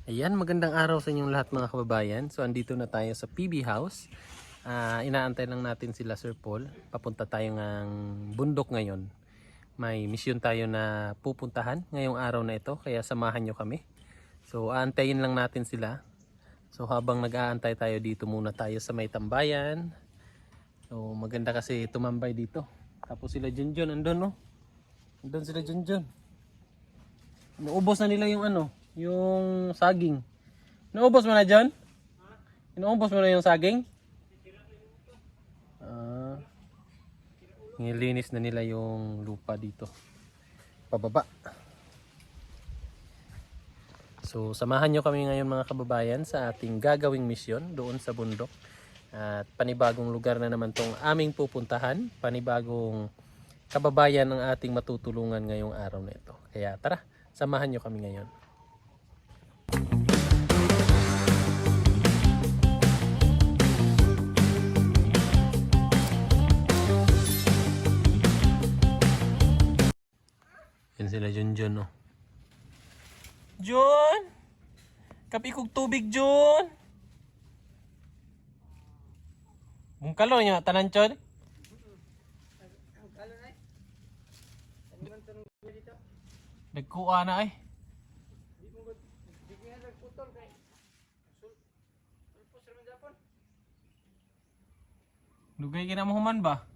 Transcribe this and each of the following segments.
Ayan, magandang araw sa inyong lahat mga kababayan. So andito na tayo sa PB House. Inaantay lang natin sila Sir Paul. Papunta tayo ng bundok ngayon. May misyon tayo na pupuntahan ngayong araw na ito. Kaya samahan nyo kami. So aantayin lang natin sila. So habang nag-aantay tayo dito muna tayo sa may tambayan. So maganda kasi tumambay dito. Tapos sila Junjun andun no. Andun sila Junjun. Naubos na nila yung yung saging. Naubos mo na dyan? Naubos mo na yung saging? Nilinis na nila yung lupa dito. Pababa. So samahan nyo kami ngayon mga kababayan sa ating gagawing misyon doon sa bundok. At panibagong lugar na naman tong aming pupuntahan. Panibagong kababayan ang ating matutulungan ngayong araw na ito. Kaya tara, samahan nyo kami ngayon. Yan sila Junjun, no? Jun! Kapi kog tubig, Jun! Bungkalo niya, tanan chod? Nagkuha na ay. Lugay ka na mahuman ba?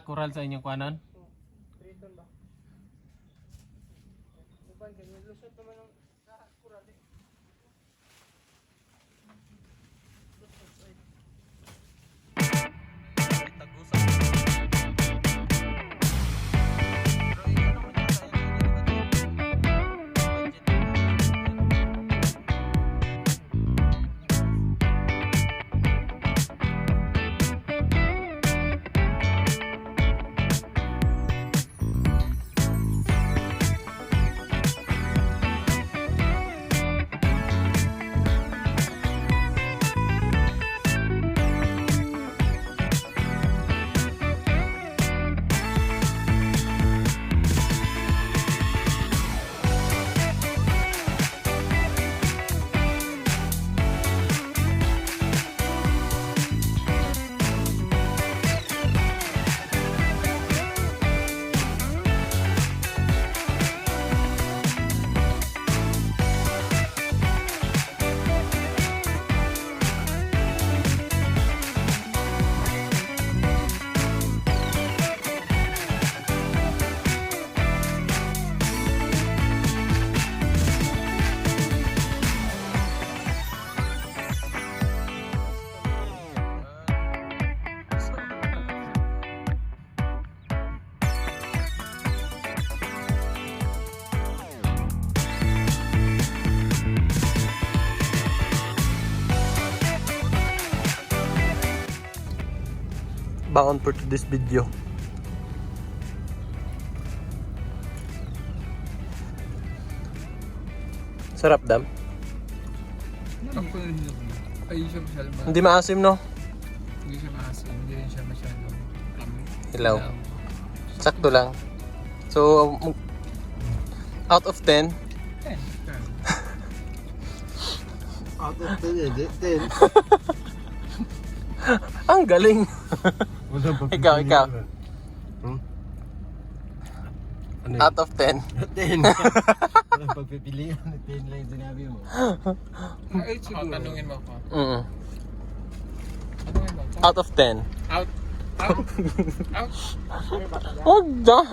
Kural sa inyong kuanon? Triton ba? Uban kay lusot naman ang kural eh. Baon for today's video. Sarap dam. Ay, siya masyado ba? Hindi maasim no? Hindi siya maasim, hindi rin siya masyado Hilaw. Sakto lang. So out of 10. 10. Out of 10, 10. Ang galing. Ikaw. Hmm? Ano Out of 10. 10. Walang pagpipilian. 10 lang yung sinabi mo. Ay, siguro. Tanungin mo ako. Tanungin mo ako. Out of 10. Out. Huwag da.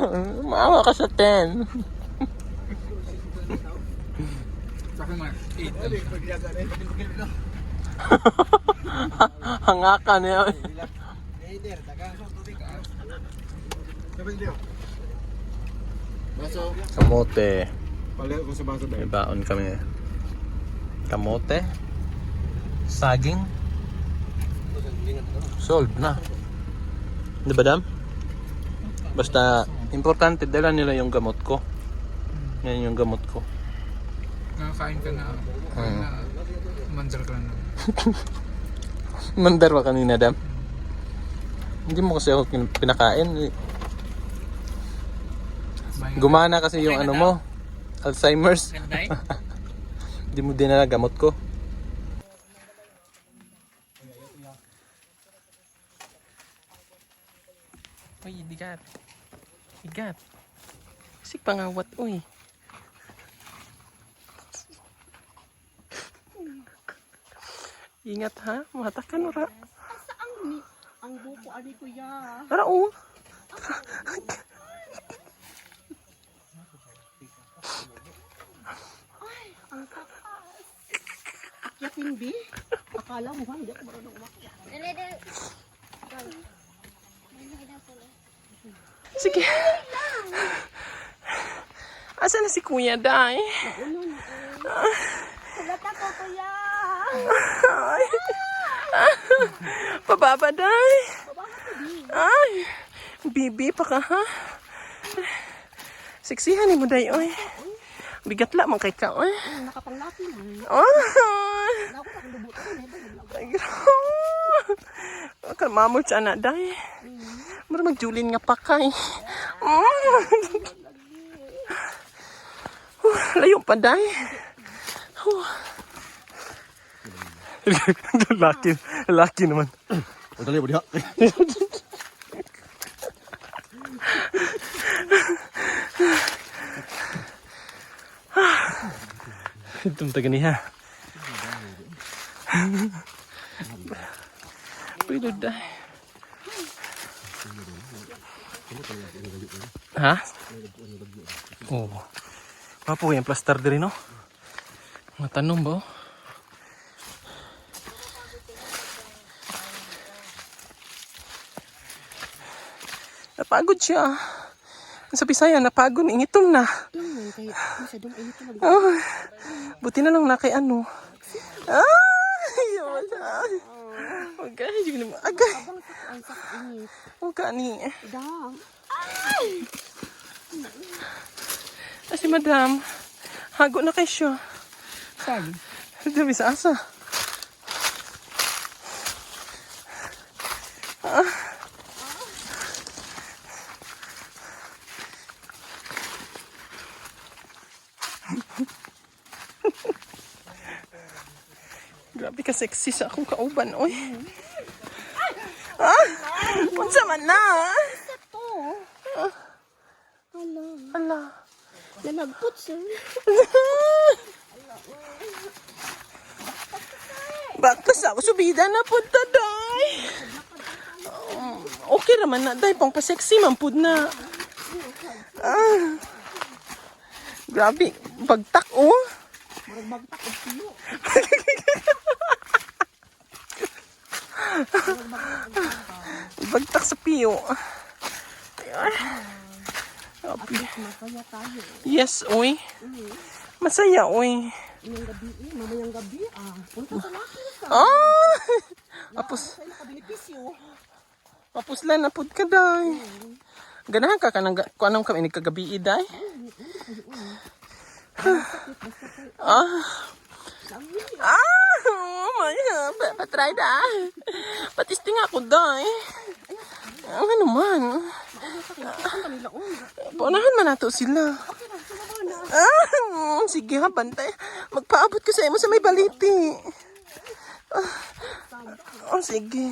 Maawa ka sa 10. Sa akin mga 8. Hangakan niya. Leader, taga sa tubig ka. Sabi niyo. Baso. Kamote. Pala ko sa baso May baon kami. Kamote. Saging. Solved na. Di ba dam? Basta importante dala nila yung gamot ko. Yan yung gamot ko. Nakakain ka na. Mandar ka na. Mandar ba kanina dam? Hindi mo kasi ako pinakain. Gumana kasi yung ano mo, Alzheimer's. Di mo din na gamot ko. Uy, digat. Digat. Kasi pangawat, uy. Ingat ha, mata ka nora. Ang buko ani kuya. Tara, oh. Ang takas. Akyatin bi. Akala mo ba hindi ako marunong umakyat. Sige. Asa na si Kuya Day? Salata ko kuya. Ay. Pababa, Day. Ay. Bibi pa ka, ha? Seksihan ni mo, Day, oy. Bigat la, man kay ka, oy. Nakapanglaki man. Ay. Ako na lubutan eh. Ay, grabe. Akal mamor sa anak, Day. Mara magjulin nga pa kay. Layo pa, Day. Laki naman. Dali mo diha. Itong taga niya. Pero Day. Ha? Oo. Mapo yung plaster diri, no? Matanong ba? Napagod siya. Sa Bisaya, napagod. Ingitom na. Kaya masyadong init na. Oh, buti na lang na kay ano. Ay, wala. Okay, yun naman. Agay. Abang ang init. Huwag ni. Dam. Ah, si Madam. Hago na kay siya. Saan? Dami sa asa. Grabe ka sexy sa akong kauban, oy. Ah! Unsa man na? Ito. Hala. Ala. Nalagpot sir. Bakit sa subida na pud ta, Day? Okay raman na, Day. Pang pa-sexy man pud na. Ah. Grabe. Bagtak, oh. Marag bagtak og pilo. Bagtak sa piyo. Ayun. Masaya tayo. Yes, oy. Masaya, oy. Inyong gabi, mamayang gabi. Punta sa laki ka. Ah! Apos, Sa'yo nakabenepisyo. apos lang na pud ka, Day. Ganahan ka kanang kung anong kami nagkagabi, Day. Ah. Oh my God. Patry da. Patisting ako, Day. Ano naman? Paunahan man nato sila. Sige ha, bantay. Magpaabot ko sa imo sa may baliti. Sige.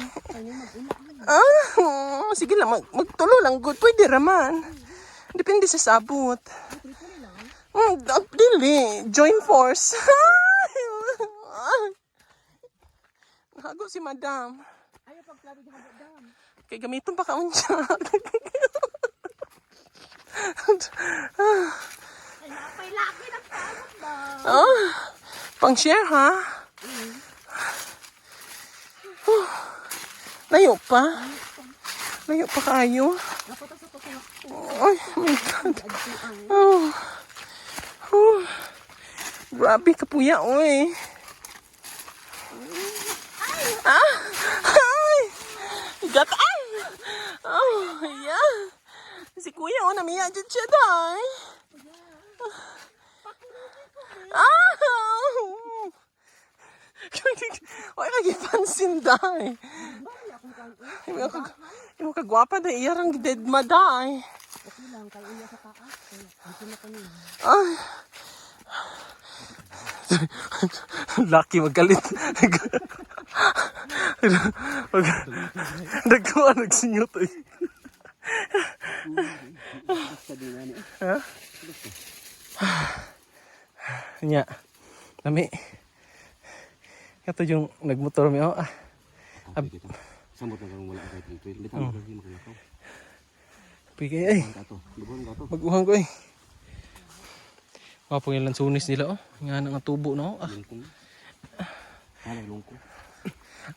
Sige lang, magtulo lang good. Pwede raman. Depende sa sabot. Dili. Join force. Hago si Madam. Ayaw pagklabi ng dam. Kay gamiton pa kaon siya. Ay, laki ng pagod ba? Pang share ha? Layo pa? Layo pa kayo? Ay, my God. Grabe kapuya, oy. Ay! Gatan! Oh, yeah. Si Kuya, namiya dyan siya, Day. Oy, nagipansin, Day. Imo kagwapa, Day. Iyarang dead ma, Day. Okay lang, kaya iya sa taas. Kaya, dito na kami. Ay. Lucky magalit. Nagkuha, nagsinyot eh. Ha? Nya. Lami. Kato yung nagmotor mi oh. Sambot na kang wala kahit dito. Bitan mo lagi makalakaw. Pigay ay. Lubuhan ka to. Mag-uhang ko eh. Wapong yung lansunis nila oh. Nga nga tubo no. Ah. Lungkong. Hala lungkong.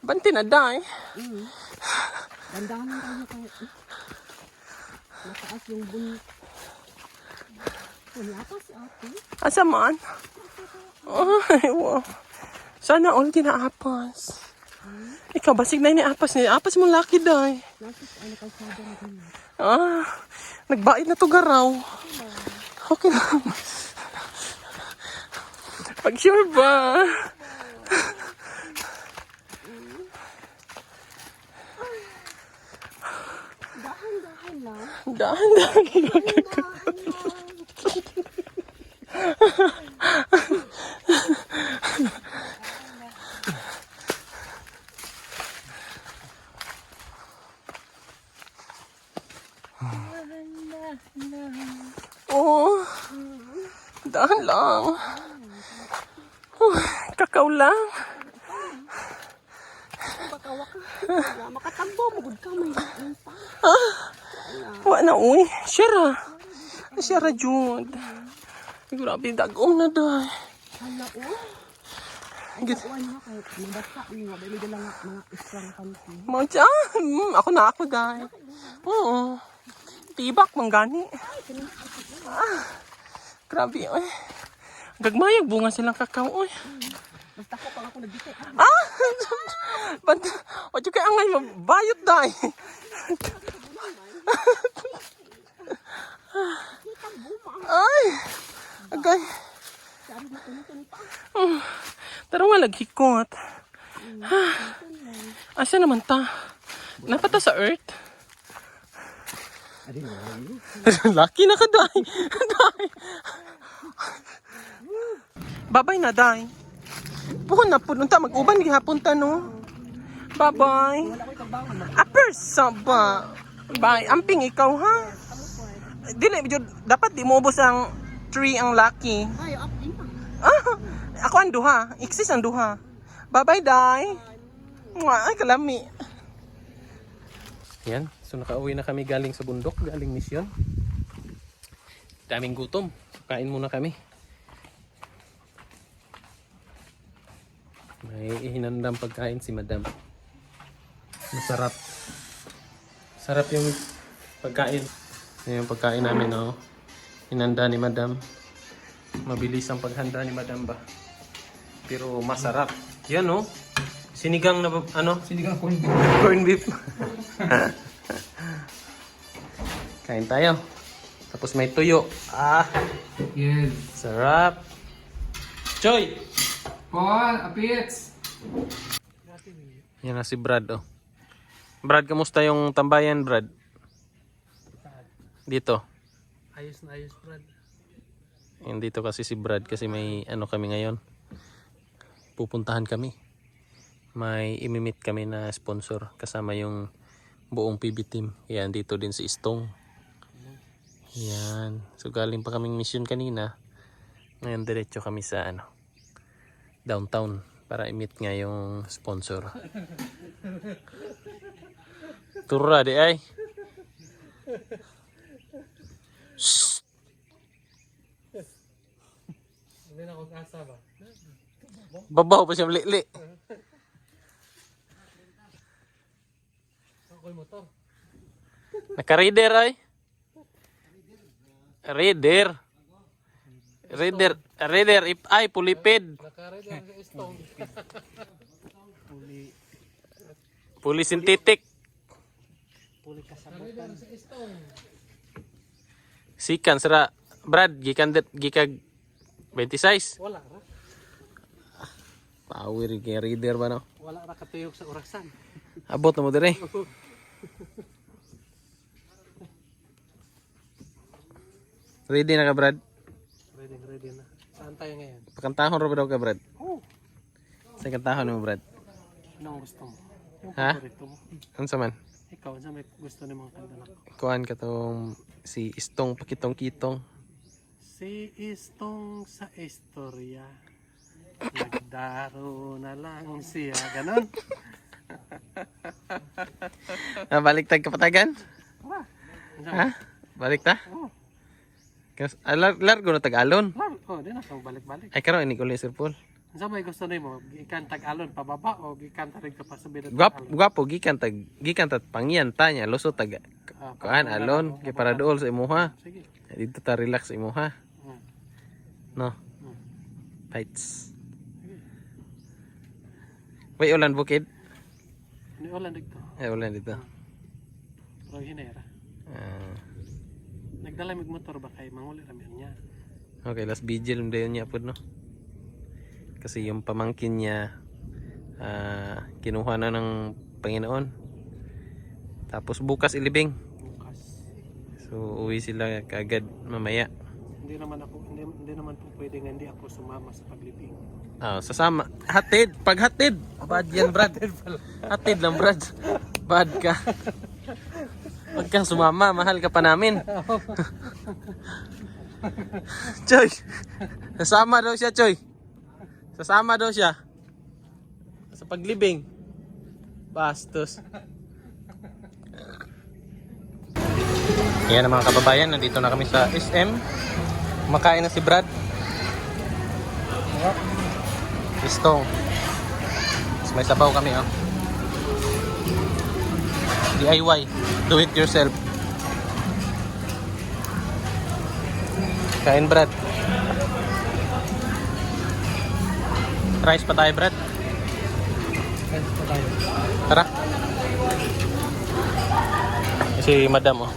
Banti na day. Dandahan lang tayo kahit. Mataas yung bun. Wala pa si ate. Asa man? Ay, wow. Sana all kinaapas. Ikaw, basig na ini apas niya. Apas mo laki day. Nasa ano kalsada na ganyan. Ah, nagbait na to garaw. Okay lang. Pag sure ba? Dahan-dahan lang. Dahan-dahan. Dahan-dahan lang. Oh, dahan lang. Kakao lang. Pagkawak ka. Wala makatambo. Magod ka. May hapon pa. Wa na uy. Shara. Shara jud. Grabe dagong na day. Hala o. Git. Kuwan na kahit mabasa niyo. Dali lang mga isang panty. Mga ako na ako day. Oo. Tibak manggani. Grabe oy. Gagmayag bunga silang kakao oy. Basta ko pang ako nagbitay. Ah! Banta, o kay angay mabayot day. Ay! Agay. Sabi na tunutan pa. Taro nga laghikot. Asa naman ta? Napata sa earth? Lucky na ka, day. Day. Babay na, day. Puhon na punta. Mag-uban gihapon ta, no? Bye-bye. Apersa ba? Bye. Amping ikaw, ha? Dili, dapat di mo ubos ang tree ang lucky. Ay, up din pa. Ah, ako ang duha. Iksis ang duha. Bye-bye, day. Mwah, ay, kalami. Yan. So, nakauwi na kami galing sa bundok. Galing misyon. Daming gutom. So, kain muna kami. May hinandang pagkain si madam. Masarap. Sarap yung pagkain. Yan yung pagkain namin, no? Hinanda ni madam. Mabilis ang paghanda ni madam ba? Pero masarap. Yan, no? Sinigang na, ano? Sinigang corned beef. Corn beef. Kain tayo. Tapos may tuyo. Ah, Yes. sarap. Choy! Paul, apits. Yan na si Brad, oh. Brad, kamusta yung tambayan, Brad? Dito. Ayos na ayos, Brad. Yan dito kasi si Brad kasi may ano kami ngayon. Pupuntahan kami. May imimit kami na sponsor kasama yung buong PB team. Yan, dito din si Istong. Yan. So galing pa kaming mission kanina. Ngayon diretso kami sa ano, downtown para i-meet nga yung sponsor. Turra di ay. Shhh. Hindi na akong asa ba? Babaw pa siya li. Ako'y motor. Naka-reader ay. Reader if ay pulipid. Nakarid lang sa stone. Puli sintetik. Nakarid lang sa stone. Sikan sira Brad gikag 26. Wala ra. Power kay reader ba no? Wala ra katuyok sa orasan. Abot na mo dire. Ready na ka, Brad? Ready na. Saan tayo ngayon? Pakantahon ro ba daw ka, Brad? Oh, Sa kantahon mo, Brad? anong gusto mo? Yung Ha? paborito mo. Ano sa man? Ikaw, saan may gusto ni mga kanta na? Kuhan ka tong si Istong Pakitong-kitong. Si Istong sa istorya, nagdaro na lang siya. Ganon. Baliktad ka patagan? Ha? Baliktad? Oo. Largo na Tagalon. Oh, di na kang balik-balik. Ay karon ini ko Sir Paul. Saan may gusto nimo? Gikan tag-alon pababa o gikan rin ka pa sa bidat Gwapo gikan tag pangyan ta nya luso tag kuan alon kay para dool sa imuha. Sige. Dito ta relax sa imuha. Hmm. No. Fights. Wait, ulan bukid. Ni ulan dito. Ay ulan dito. Pero hinera. Ah, Nagdala mig motor ba kay manguli rami niya. okay, last vigil dayon niya pud no. Kasi yung pamangkin niya kinuha na ng Panginoon. Tapos bukas ilibing. Bukas. So uwi sila kaagad mamaya. Hindi naman po pwede nga hindi ako sumama sa paglibing. Sasama. Hatid. Paghatid. Bad yan, Brad. Hatid lang, Brad. Bad ka. Pag ka sumama, mahal ka pa namin. Choy. Sasama daw siya, Choy. Sasama daw siya. Sa paglibing. Bastos. Yan ang mga kababayan. Nandito na kami sa SM. Makain na si Brad. Istong. May sabaw kami, oh. DIY. Do it yourself. Kain, Brad. Rice pa tayo, Brad. Tara. Si Madam, oh.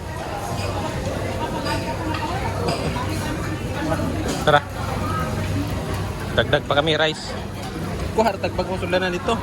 Tara. Dagdag pa kami rice. Kuha tagpag mo sulanan dito.